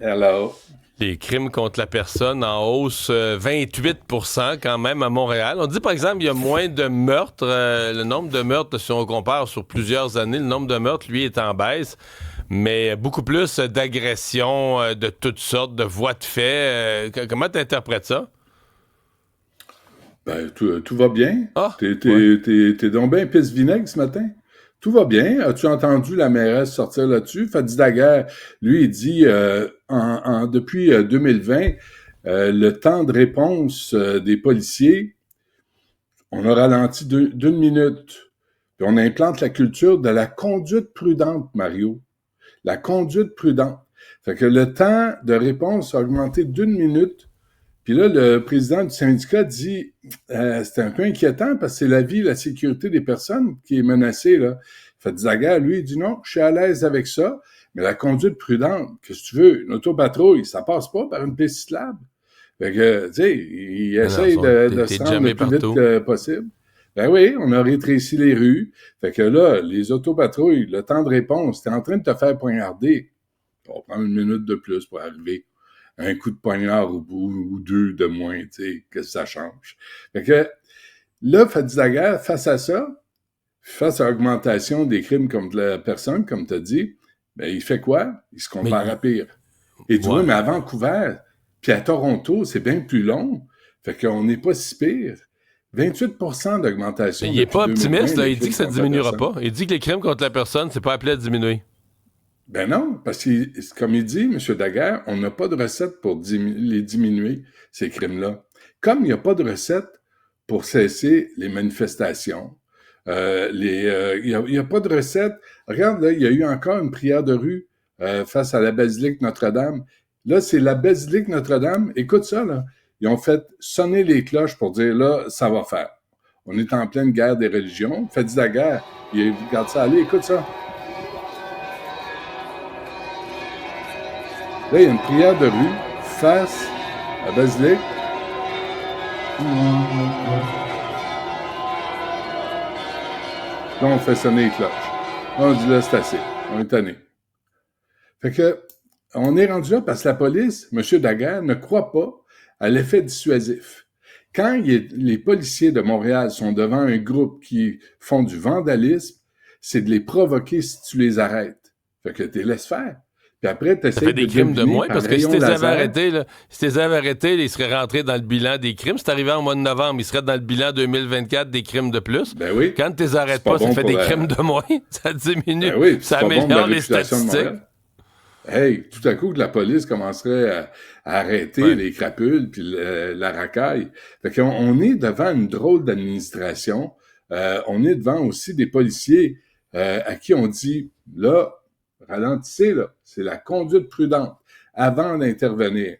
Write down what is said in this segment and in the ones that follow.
Alors, Les crimes contre la personne en hausse 28% quand même à Montréal. On dit par exemple il y a moins de meurtres. Le nombre de meurtres, si on compare sur plusieurs années, le nombre de meurtres, lui, est en baisse. Mais beaucoup plus d'agressions de toutes sortes, de voies de fait. Comment tu interprètes ça? ben, tout va bien. Ah, ouais. T'es donc bien pisse vinaigre ce matin. Tout va bien. As-tu entendu la mairesse sortir là-dessus? Fadi Daguerre, lui, il dit, depuis 2020, le temps de réponse des policiers, on a ralenti d'une minute. Puis on implante la culture de la conduite prudente, Mario. La conduite prudente. Fait que le temps de réponse a augmenté d'une minute. Puis là, le président du syndicat dit c'est un peu inquiétant parce que c'est la vie, la sécurité des personnes qui est menacée. Là. Fait Zaga, lui, il dit non, je suis à l'aise avec ça, mais la conduite prudente, qu'est-ce que tu veux? Une autopatrouille, ça passe pas par une piste cyclable. Fait que, tu sais, il Mais non, essaye de se t'es rendre le jamais plus vite partout. que possible. Ben oui, on a rétréci les rues. Fait que là, les autopatrouilles, le temps de réponse, t'es en train de te faire poignarder. On va prendre une minute de plus pour arriver. Un coup de poignard au bout ou deux de moins, tu sais, que ça change. Fait que là, Fadidaga, face à ça, face à l'augmentation des crimes contre la personne, comme tu as dit, ben, il fait quoi? Il se Mais compare à pire. Et tu vois, mais à ouais. Vancouver, puis à Toronto, c'est bien plus long. Fait qu'on n'est pas si pire. 28% Mais d'augmentation il est depuis pas 2020 optimiste, là. des Il dit que crimes ça contre la diminuera personne. pas. Il dit que les crimes contre la personne, c'est pas appelé à diminuer. Ben non, parce que, comme il dit, M. Daguerre, on n'a pas de recette pour les diminuer, ces crimes-là. Comme il n'y a pas de recette pour cesser les manifestations, il n'y a pas de recette. Regarde, là, il y a eu encore une prière de rue face à la basilique Notre-Dame. Là, c'est la basilique Notre-Dame. Écoute ça, là. Ils ont fait sonner les cloches pour dire, là, ça va faire. On est en pleine guerre des religions. Faites la guerre. Il regarde ça aller. Écoute ça. Là, il y a une prière de rue face à Basilique. Là, on fait sonner les cloches. Là, on dit là, c'est assez. On est tanné. Fait que, on est rendu là parce que la police, M. Daguerre, ne croit pas à l'effet dissuasif. Quand les policiers de Montréal sont devant un groupe qui font du vandalisme, c'est de les provoquer si tu les arrêtes. Fait que tu les laisses faire. Puis après, tu Ça fait essaies de des crimes de deviner moins par parce que si rayon tu les avais laser. arrêtés, là, si tu les avais arrêtés, ils seraient rentrés dans le bilan des crimes. C'est arrivé en mois de novembre, ils seraient dans le bilan 2024 des crimes de plus. Ben oui, Quand tu les c'est arrêtes pas pas, ça bon fait pour des la... crimes de moins. Ça diminue, Ben oui, ça c'est pas bon pour la améliore les réputation de statistiques. Montréal. Hey, tout à coup, que la police commencerait à arrêter Ouais. les crapules puis la racaille. Fait qu'on on est devant une drôle d'administration. On est devant aussi des policiers à qui on dit, là, ralentissez, là. C'est la conduite prudente avant d'intervenir.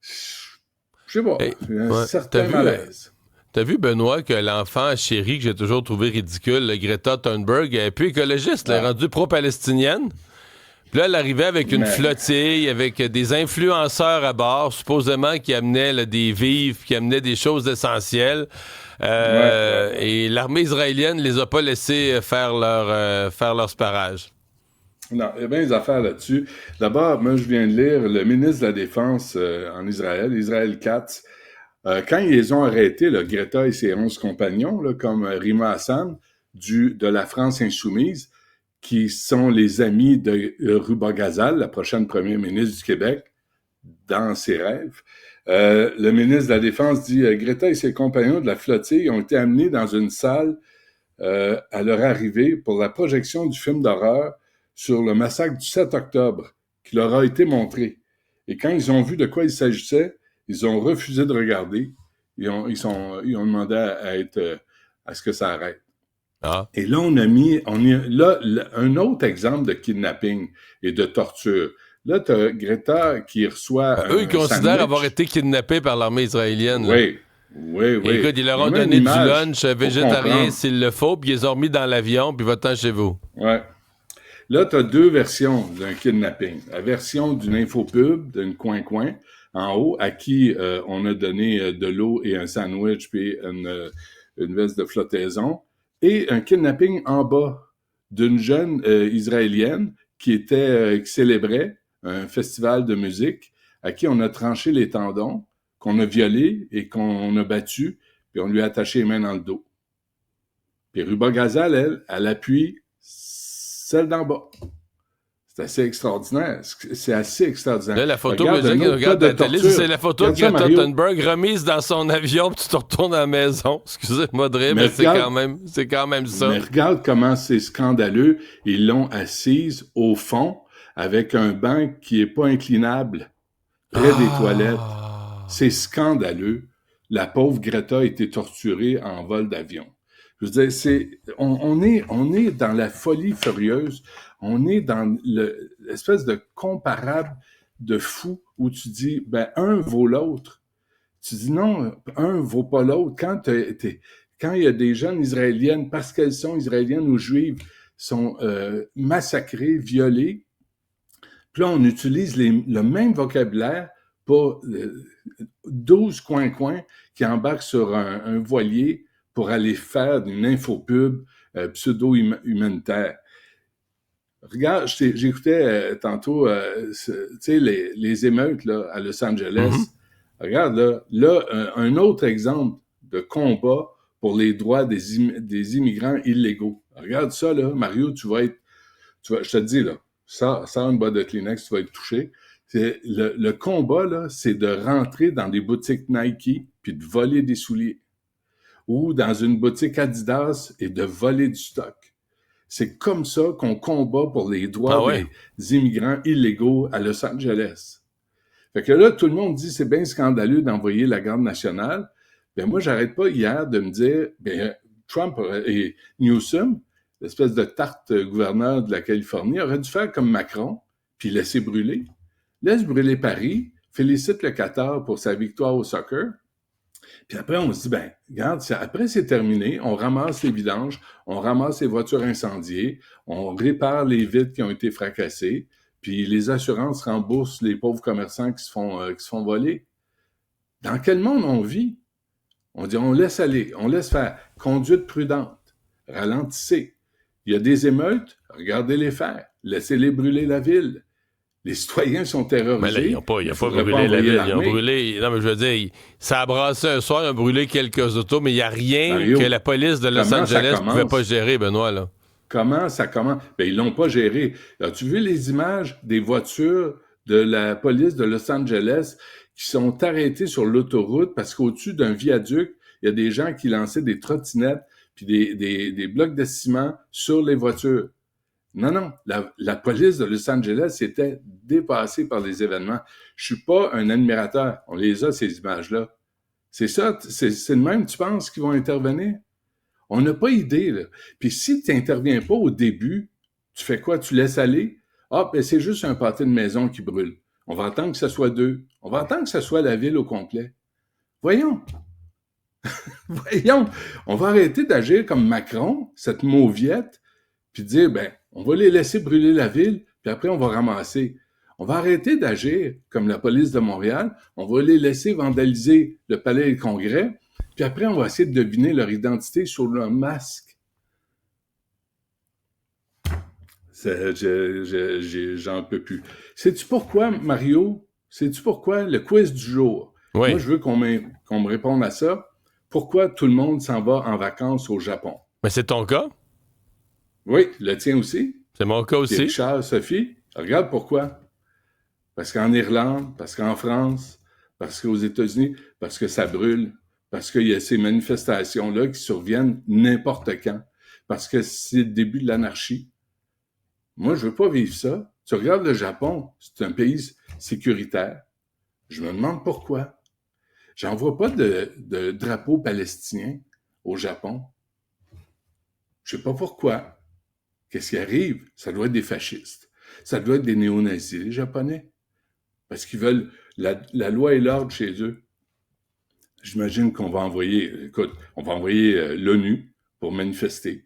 Je sais pas, Hey, c'est un ouais. certain malaise. T'as vu, Benoît, que l'enfant chéri que j'ai toujours trouvé ridicule, le Greta Thunberg, elle est plus écologiste, elle est Ah, rendue pro-palestinienne. Puis là, elle arrivait avec une mais flottille, avec des influenceurs à bord, supposément qui amenaient là, des vivres, qui amenaient des choses essentielles. ouais. Et l'armée israélienne les a pas laissés faire leur sparage. Non, il y a bien des affaires là-dessus. D'abord, moi, je viens de lire le ministre de la Défense en Israël, Israël Katz. Quand ils les ont arrêtés, là, Greta et ses 11 compagnons, là, comme Rima Hassan, de la France insoumise, qui sont les amis de Ruba Gazal, la prochaine première ministre du Québec, dans ses rêves. Le ministre de la Défense dit Greta et ses compagnons de la flottille ont été amenés dans une salle à leur arrivée pour la projection du film d'horreur sur le massacre du 7 octobre qui leur a été montré. Et quand ils ont vu de quoi il s'agissait, ils ont refusé de regarder. Ils ont demandé à ce que ça arrête. Ah. Et là, un autre exemple de kidnapping et de torture. Là, tu as Greta qui reçoit Eux, ils un considèrent avoir sandwich. été kidnappés par l'armée israélienne. Là. Oui, oui, Et oui. écoute, ils leur Il y a ont même donné du l'image lunch pour végétarien comprendre. s'il le faut, puis ils les ont remis dans l'avion, puis va-t'en chez vous. Ouais. Là, tu as deux versions d'un kidnapping. La version d'une infopub, d'une coin-coin, en haut, à qui on a donné de l'eau et un sandwich, puis une veste de flottaison, et un kidnapping en bas d'une jeune israélienne qui célébrait un festival de musique à qui on a tranché les tendons, qu'on a violé et qu'on a battu, puis on lui a attaché les mains dans le dos. Puis Ruba Gazal, elle appuie celle d'en bas. C'est assez extraordinaire. C'est assez extraordinaire. Là, la photo, regarde la télé, c'est la photo de Greta Thunberg remise dans son avion, puis tu te retournes à la maison. Excusez-moi de rire, mais c'est quand même ça. Mais regarde comment c'est scandaleux. Ils l'ont assise au fond avec un banc qui est pas inclinable près des toilettes. C'est scandaleux. La pauvre Greta a été torturée en vol d'avion. Je veux dire, on est dans la folie furieuse. On est dans l'espèce de comparable de fou où tu dis, ben, un vaut l'autre. Tu dis non, un vaut pas l'autre. Quand il y a des jeunes israéliennes, parce qu'elles sont israéliennes ou juives, sont massacrées, violées, puis là, on utilise le même vocabulaire pour 12 coins-coins qui embarquent sur un voilier pour aller faire une infopub pseudo-humanitaire. Regarde, j'écoutais tantôt, tu sais, les émeutes là, à Los Angeles. Mm-hmm. Regarde, là, un autre exemple de combat pour les droits des immigrants illégaux. Regarde ça, là, Mario, je te dis, là, sors une boîte de Kleenex, tu vas être touché. Le combat, là, c'est de rentrer dans des boutiques Nike puis de voler des souliers. Ou dans une boutique Adidas et de voler du stock. C'est comme ça qu'on combat pour les droits des immigrants illégaux à Los Angeles. Fait que là, tout le monde dit c'est bien scandaleux d'envoyer la garde nationale. Ben moi, j'arrête pas hier de me dire, ben Trump et Newsom, l'espèce de tarte gouverneur de la Californie, aurait dû faire comme Macron, puis laisser brûler. Laisse brûler Paris, félicite le Qatar pour sa victoire au soccer. Puis après, on se dit, ben, regarde, après c'est terminé, on ramasse les vidanges, on ramasse les voitures incendiées, on répare les vitres qui ont été fracassées, puis les assurances remboursent les pauvres commerçants qui se font voler. Dans quel monde on vit? On dit, on laisse aller, on laisse faire. Conduite prudente, ralentissez. Il y a des émeutes, regardez-les faire, laissez-les brûler la ville. Les citoyens sont terrorisés. Mais là, ils n'ont pas brûlé la ville. Ils ont brûlé. Non, mais je veux dire, ça a brassé un soir, ils ont brûlé quelques autos, mais il n'y a rien Mario, que la police de Los Angeles ne pouvait pas gérer, Benoît, là. Comment ça commence? Ben, ils l'ont pas géré. As-tu vu les images des voitures de la police de Los Angeles qui sont arrêtées sur l'autoroute parce qu'au-dessus d'un viaduc, il y a des gens qui lançaient des trottinettes puis des blocs de ciment sur les voitures. Non, la police de Los Angeles était dépassée par les événements. Je suis pas un admirateur. On les a, ces images-là. C'est ça, c'est le même, tu penses, qu'ils vont intervenir? On n'a pas idée, là. Puis si tu n'interviens pas au début, tu fais quoi? Tu laisses aller? Ah, ben c'est juste un pâté de maison qui brûle. On va attendre que ce soit 2. On va attendre que ce soit la ville au complet. Voyons. Voyons. On va arrêter d'agir comme Macron, cette mauviette, puis dire, ben, on va les laisser brûler la ville, puis après, on va ramasser. On va arrêter d'agir comme la police de Montréal. On va les laisser vandaliser le palais et le Congrès, puis après, on va essayer de deviner leur identité sur leur masque. J'en peux plus. Sais-tu pourquoi, Mario? Sais-tu pourquoi le quiz du jour? Oui. Moi, je veux qu'on me réponde à ça. Pourquoi tout le monde s'en va en vacances au Japon? Mais c'est ton cas? Oui, le tien aussi. C'est mon cas aussi. Richard, Sophie, regarde pourquoi. Parce qu'en Irlande, parce qu'en France, parce qu'aux États-Unis, parce que ça brûle, parce qu'il y a ces manifestations-là qui surviennent n'importe quand, parce que c'est le début de l'anarchie. Moi, je veux pas vivre ça. Tu regardes le Japon, c'est un pays sécuritaire. Je me demande pourquoi. J'en vois pas de drapeau palestinien au Japon. Je sais pas pourquoi. Qu'est-ce qui arrive? Ça doit être des fascistes. Ça doit être des néo-nazis, les Japonais. Parce qu'ils veulent la loi et l'ordre chez eux. J'imagine qu'on va envoyer, l'ONU pour manifester.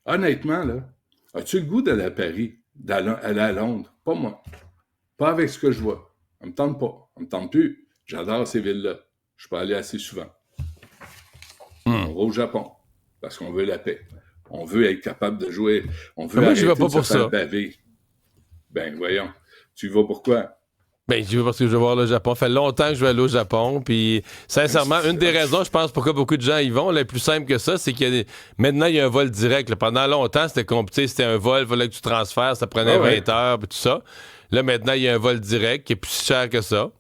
Honnêtement, là, as-tu le goût d'aller à Paris, d'aller à Londres? Pas moi. Pas avec ce que je vois. Ça me tente pas. Ça me tente plus. J'adore ces villes-là. Je peux aller assez souvent. On va au Japon parce qu'on veut la paix. On veut être capable de jouer. On veut moi, je vais pas pour ça. Baver. Ben, voyons. Tu y vas pourquoi? Ben, j'y vais parce que je veux voir le Japon. Ça fait longtemps que je vais aller au Japon. Puis, sincèrement, une des raisons, je pense, pourquoi beaucoup de gens y vont, la plus simple que ça, c'est maintenant, il y a un vol direct. Là. Pendant longtemps, c'était compliqué. C'était un vol, il fallait que tu transfères. Ça prenait 20 heures, puis tout ça. Là, maintenant, il y a un vol direct qui est plus cher que ça.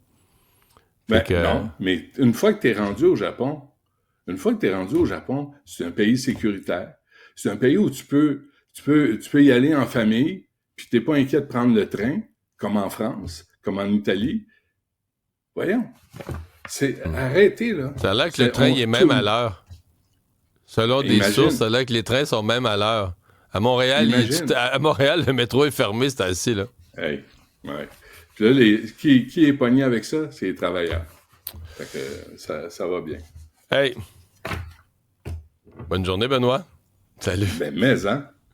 Non, mais une fois que tu es rendu au Japon, c'est un pays sécuritaire. C'est un pays où tu peux y aller en famille, puis t'es pas inquiet de prendre le train, comme en France, comme en Italie. Voyons. Arrêtez, là. Ça a l'air que le train est même à l'heure. Selon des sources, ça a l'air que les trains sont même à l'heure. À Montréal, le métro est fermé, c'est assis, là. Hey, ouais. Puis là, qui est pogné avec ça? C'est les travailleurs. Fait que ça va bien. Hey! Bonne journée, Benoît. Salut. Mais, hein?